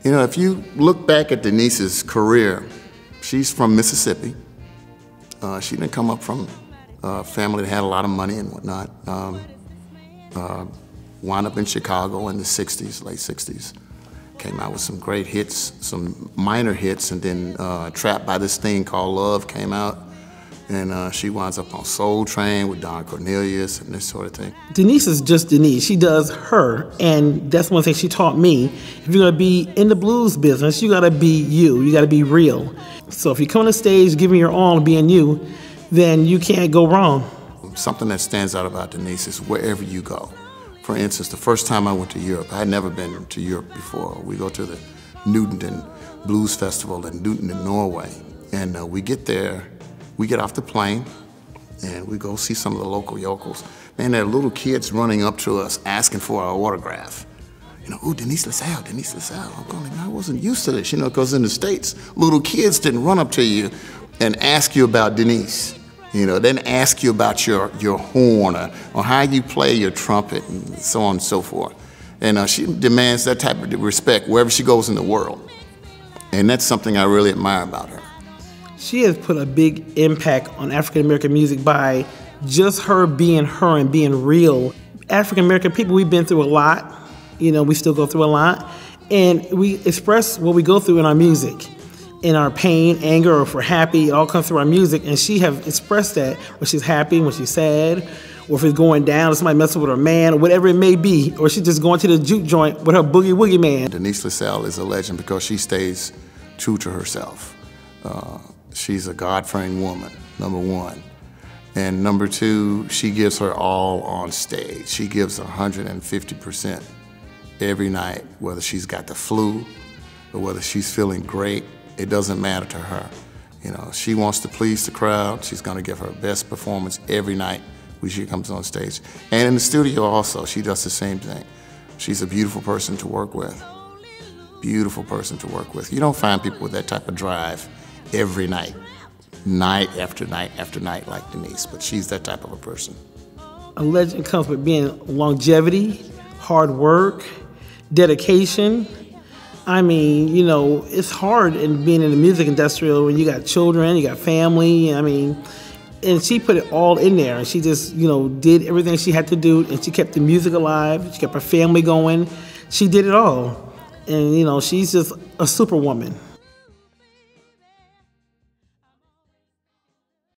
You know, if you look back at Denise's career, she's from Mississippi. She didn't come up from a family that had a lot of money and whatnot. Wound up in Chicago in the 60s, late 60s. Came out with some great hits, some minor hits, and then Trapped by This Thing Called Love came out. And she winds up on Soul Train with Don Cornelius and this sort of thing. Denise is just Denise. She does her, and that's one thing she taught me. If you're gonna be in the blues business, you gotta be you. You gotta be real. So if you come on the stage giving your all and being you, then you can't go wrong. Something that stands out about Denise is wherever you go. For instance, the first time I went to Europe, I had never been to Europe before. We go to the Newton Blues Festival in Newton in Norway, and we get there. We get off the plane, and we go see some of the local yokels. Man, there are little kids running up to us asking for our autograph. You know, ooh, Denise LaSalle, Denise LaSalle. I'm going, I wasn't used to this, you know, because in the States, little kids didn't run up to you and ask you about Denise. You know, then ask you about your horn or how you play your trumpet and so on and so forth. And she demands that type of respect wherever she goes in the world. And that's something I really admire about her. She has put a big impact on African-American music by just her and being real. African-American people, we've been through a lot. You know, we still go through a lot. And we express what we go through in our music. In our pain, anger, or if we're happy, it all comes through our music. And she has expressed that when she's happy, when she's sad, or if it's going down, or somebody messing with her man, or whatever it may be. Or she's just going to the juke joint with her boogie woogie man. Denise LaSalle is a legend because she stays true to herself. She's a God-fearing woman, number one. And number two, she gives her all on stage. She gives 150% every night, whether she's got the flu or whether she's feeling great. It doesn't matter to her. You know, she wants to please the crowd. She's gonna give her best performance every night when she comes on stage. And in the studio also, she does the same thing. She's a beautiful person to work with. Beautiful person to work with. You don't find people with that type of drive every night, night after night after night like Denise, but she's that type of a person. A legend comes with being longevity, hard work, dedication. I mean, you know, it's hard in being in the music industry when you got children, you got family, I mean, and she put it all in there, and she just, you know, did everything she had to do, and she kept the music alive, she kept her family going, she did it all. And, you know, she's just a superwoman.